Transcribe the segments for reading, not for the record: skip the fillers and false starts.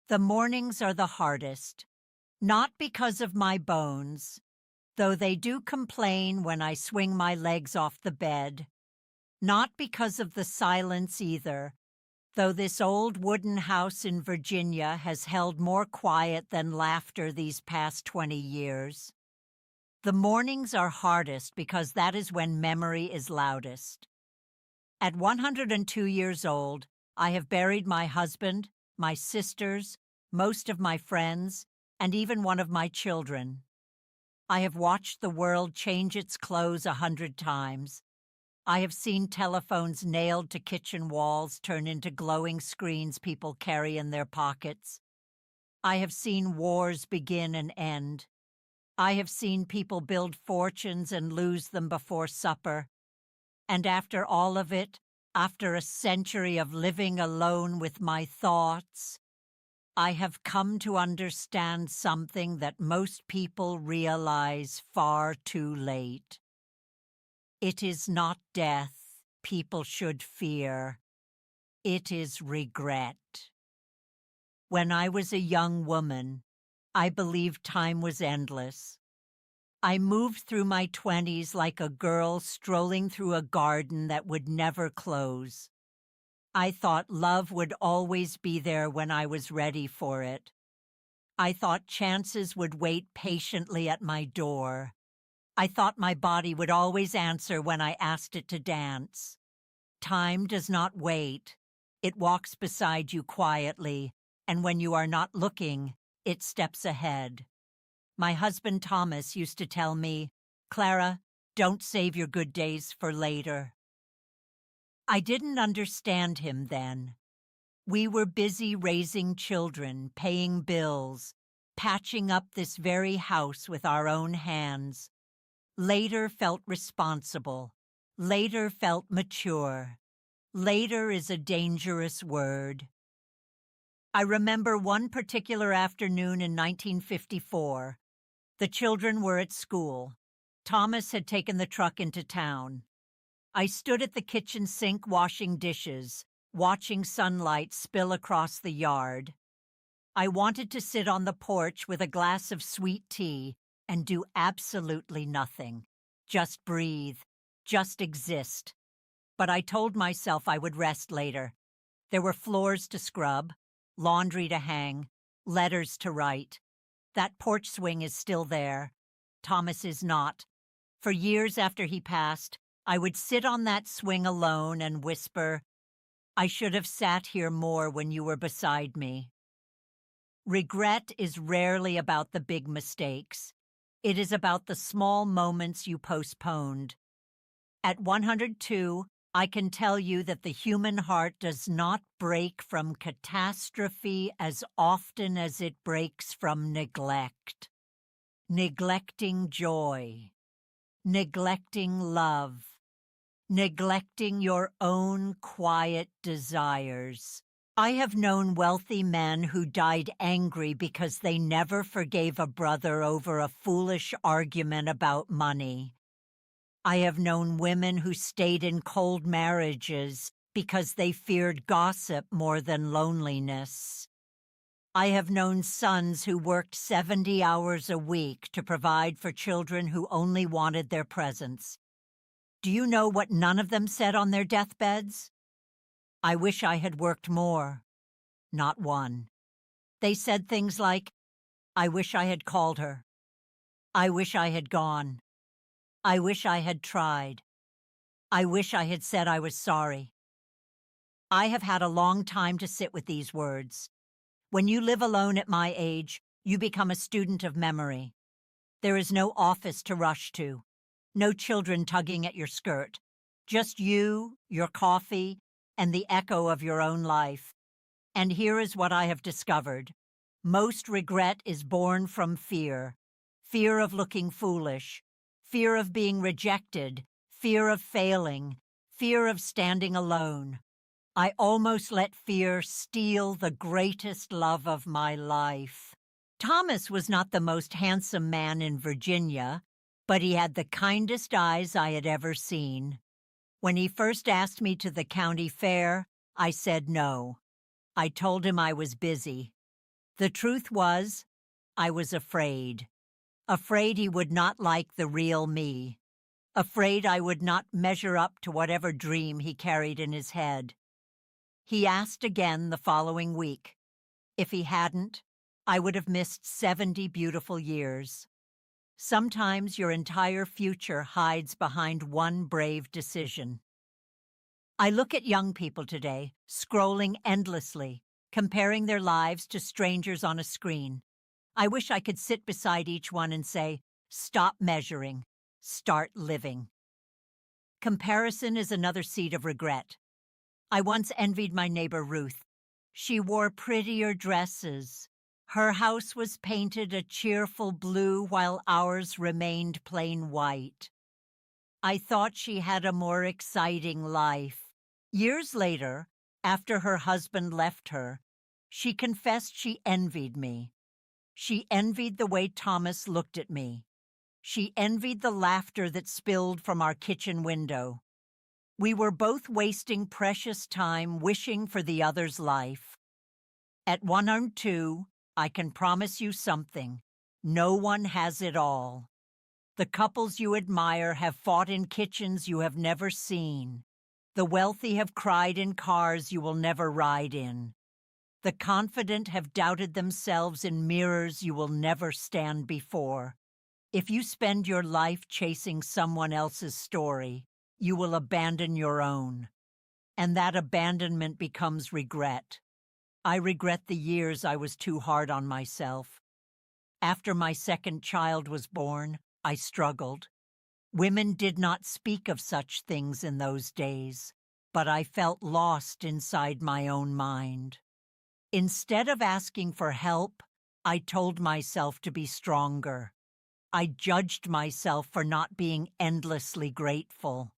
The mornings are the hardest, not because of my bones, though they do complain when I swing my legs off the bed, not because of the silence either, though this old wooden house in Virginia has held more quiet than laughter these past 20 years. The mornings are hardest because that is when memory is loudest. At 102 years old, I have buried my husband, my sisters, most of my friends, and even one of my children. I have watched the world change its clothes 100 times. I have seen telephones nailed to kitchen walls turn into glowing screens people carry in their pockets. I have seen wars begin and end. I have seen people build fortunes and lose them before supper. And after all of it, after a century of living alone with my thoughts, I have come to understand something that most people realize far too late. It is not death people should fear. It is regret. When I was a young woman, I believed time was endless. I moved through my 20s like a girl strolling through a garden that would never close. I thought love would always be there when I was ready for it. I thought chances would wait patiently at my door. I thought my body would always answer when I asked it to dance. Time does not wait. It walks beside you quietly, and when you are not looking, it steps ahead. My husband Thomas used to tell me, "Clara, don't save your good days for later." I didn't understand him then. We were busy raising children, paying bills, patching up this very house with our own hands. Later felt responsible. Later felt mature. Later is a dangerous word. I remember one particular afternoon in 1954. The children were at school. Thomas had taken the truck into town. I stood at the kitchen sink washing dishes, watching sunlight spill across the yard. I wanted to sit on the porch with a glass of sweet tea and do absolutely nothing. Just breathe, just exist. But I told myself I would rest later. There were floors to scrub, laundry to hang, letters to write. That porch swing is still there. Thomas is not. For years after he passed, I would sit on that swing alone and whisper, "I should have sat here more when you were beside me." Regret is rarely about the big mistakes. It is about the small moments you postponed. At 102, I can tell you that the human heart does not break from catastrophe as often as it breaks from neglect. Neglecting joy. Neglecting love. Neglecting your own quiet desires. I have known wealthy men who died angry because they never forgave a brother over a foolish argument about money. I have known women who stayed in cold marriages because they feared gossip more than loneliness. I have known sons who worked 70 hours a week to provide for children who only wanted their presence. Do you know what none of them said on their deathbeds? "I wish I had worked more." Not one. They said things like, "I wish I had called her. I wish I had gone. I wish I had tried. I wish I had said I was sorry." I have had a long time to sit with these words. When you live alone at my age, you become a student of memory. There is no office to rush to, no children tugging at your skirt, just you, your coffee, and the echo of your own life. And here is what I have discovered. Most regret is born from fear. Fear of looking foolish. Fear of being rejected, fear of failing, fear of standing alone. I almost let fear steal the greatest love of my life. Thomas was not the most handsome man in Virginia, but he had the kindest eyes I had ever seen. When he first asked me to the county fair, I said no. I told him I was busy. The truth was, I was afraid. Afraid he would not like the real me. Afraid I would not measure up to whatever dream he carried in his head. He asked again the following week. If he hadn't, I would have missed 70 beautiful years. Sometimes your entire future hides behind one brave decision. I look at young people today, scrolling endlessly, comparing their lives to strangers on a screen. I wish I could sit beside each one and say, stop measuring, start living. Comparison is another seed of regret. I once envied my neighbor Ruth. She wore prettier dresses. Her house was painted a cheerful blue while ours remained plain white. I thought she had a more exciting life. Years later, after her husband left her, she confessed she envied me. She envied the way Thomas looked at me. She envied the laughter that spilled from our kitchen window. We were both wasting precious time wishing for the other's life. At 102, I can promise you something. No one has it all. The couples you admire have fought in kitchens you have never seen. The wealthy have cried in cars you will never ride in. The confident have doubted themselves in mirrors you will never stand before. If you spend your life chasing someone else's story, you will abandon your own. And that abandonment becomes regret. I regret the years I was too hard on myself. After my second child was born, I struggled. Women did not speak of such things in those days, but I felt lost inside my own mind. Instead of asking for help, I told myself to be stronger. I judged myself for not being endlessly grateful.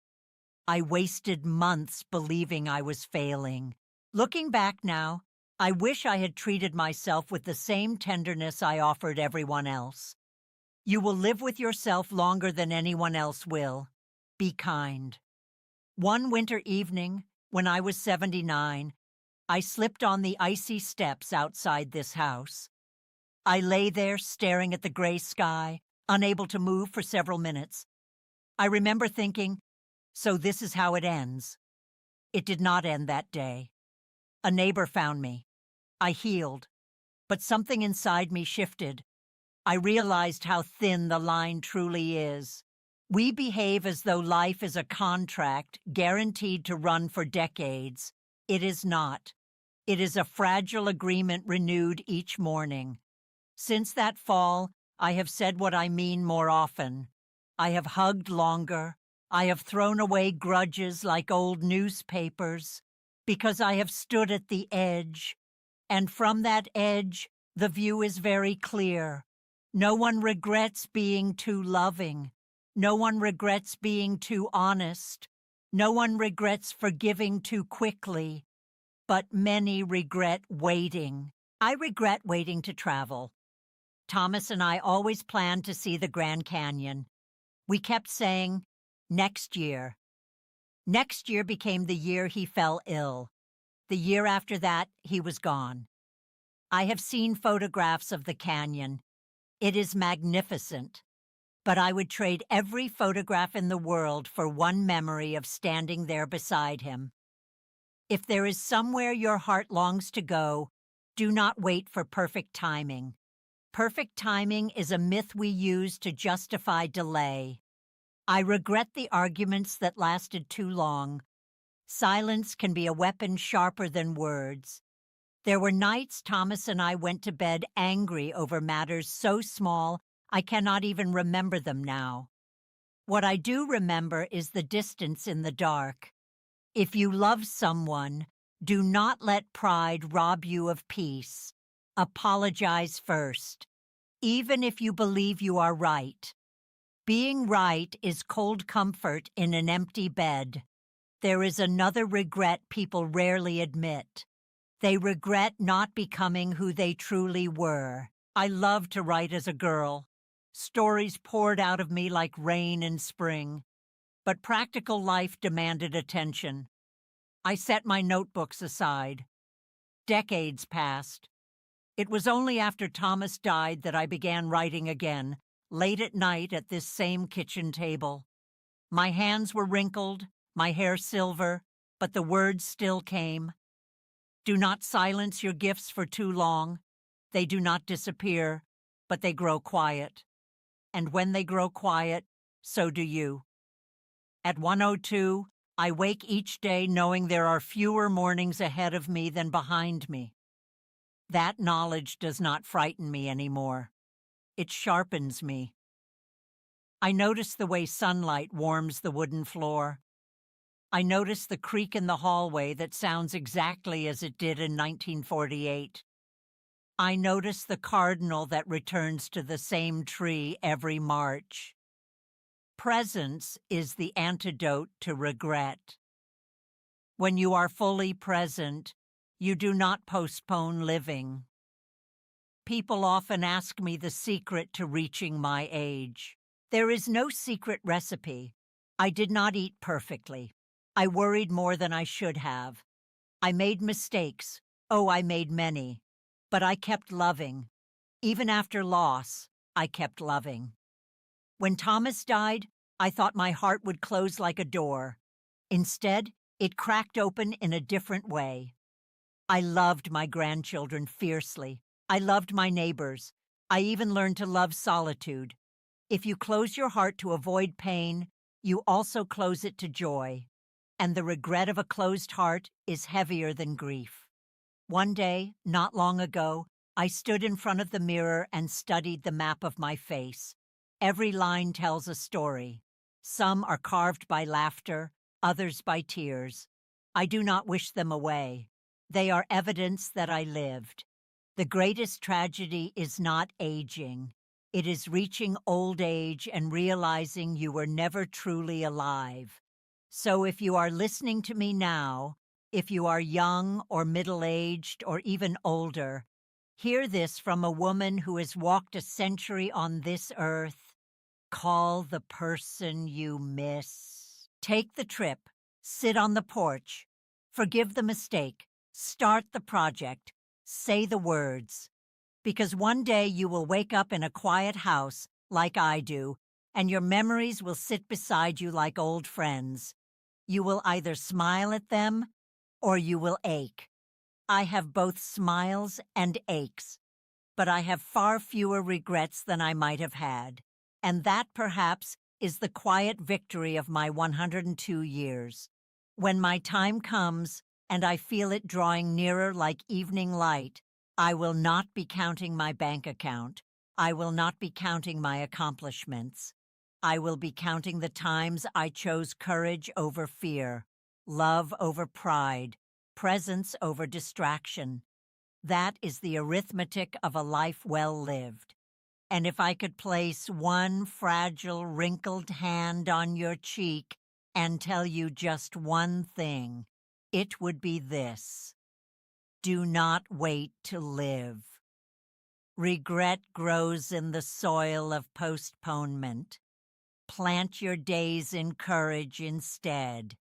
I wasted months believing I was failing. Looking back now, I wish I had treated myself with the same tenderness I offered everyone else. You will live with yourself longer than anyone else will. Be kind. One winter evening, when I was 79, I slipped on the icy steps outside this house. I lay there staring at the gray sky, unable to move for several minutes. I remember thinking, so this is how it ends. It did not end that day. A neighbor found me. I healed, but something inside me shifted. I realized how thin the line truly is. We behave as though life is a contract guaranteed to run for decades. It is not. It is a fragile agreement renewed each morning. Since that fall, I have said what I mean more often. I have hugged longer. I have thrown away grudges like old newspapers, because I have stood at the edge. And from that edge, the view is very clear. No one regrets being too loving. No one regrets being too honest. No one regrets forgiving too quickly. But many regret waiting. I regret waiting to travel. Thomas and I always planned to see the Grand Canyon. We kept saying, next year. Next year became the year he fell ill. The year after that, he was gone. I have seen photographs of the canyon. It is magnificent. But I would trade every photograph in the world for one memory of standing there beside him. If there is somewhere your heart longs to go, do not wait for perfect timing. Perfect timing is a myth we use to justify delay. I regret the arguments that lasted too long. Silence can be a weapon sharper than words. There were nights Thomas and I went to bed angry over matters so small I cannot even remember them now. What I do remember is the distance in the dark. If you love someone, do not let pride rob you of peace. Apologize first, even if you believe you are right. Being right is cold comfort in an empty bed. There is another regret people rarely admit. They regret not becoming who they truly were. I loved to write as a girl. Stories poured out of me like rain in spring. But practical life demanded attention. I set my notebooks aside. Decades passed. It was only after Thomas died that I began writing again, late at night at this same kitchen table. My hands were wrinkled, my hair silver, but the words still came. Do not silence your gifts for too long. They do not disappear, but they grow quiet. And when they grow quiet, so do you. At 1:02, I wake each day knowing there are fewer mornings ahead of me than behind me. That knowledge does not frighten me anymore. It sharpens me. I notice the way sunlight warms the wooden floor. I notice the creak in the hallway that sounds exactly as it did in 1948. I notice the cardinal that returns to the same tree every March. Presence is the antidote to regret. When you are fully present, you do not postpone living. People often ask me the secret to reaching my age. There is no secret recipe. I did not eat perfectly. I worried more than I should have. I made mistakes. Oh, I made many. But I kept loving. Even after loss, I kept loving. When Thomas died, I thought my heart would close like a door. Instead, it cracked open in a different way. I loved my grandchildren fiercely. I loved my neighbors. I even learned to love solitude. If you close your heart to avoid pain, you also close it to joy. And the regret of a closed heart is heavier than grief. One day, not long ago, I stood in front of the mirror and studied the map of my face. Every line tells a story. Some are carved by laughter, others by tears. I do not wish them away. They are evidence that I lived. The greatest tragedy is not aging. It is reaching old age and realizing you were never truly alive. So if you are listening to me now, if you are young or middle-aged or even older, hear this from a woman who has walked a century on this earth. Call the person you miss. Take the trip. Sit on the porch. Forgive the mistake. Start the project. Say the words. Because one day you will wake up in a quiet house, like I do, and your memories will sit beside you like old friends. You will either smile at them, or you will ache. I have both smiles and aches, but I have far fewer regrets than I might have had. And that, perhaps, is the quiet victory of my 102 years. When my time comes, and I feel it drawing nearer like evening light, I will not be counting my bank account. I will not be counting my accomplishments. I will be counting the times I chose courage over fear, love over pride, presence over distraction. That is the arithmetic of a life well lived. And if I could place one fragile, wrinkled hand on your cheek and tell you just one thing, it would be this: do not wait to live. Regret grows in the soil of postponement. Plant your days in courage instead.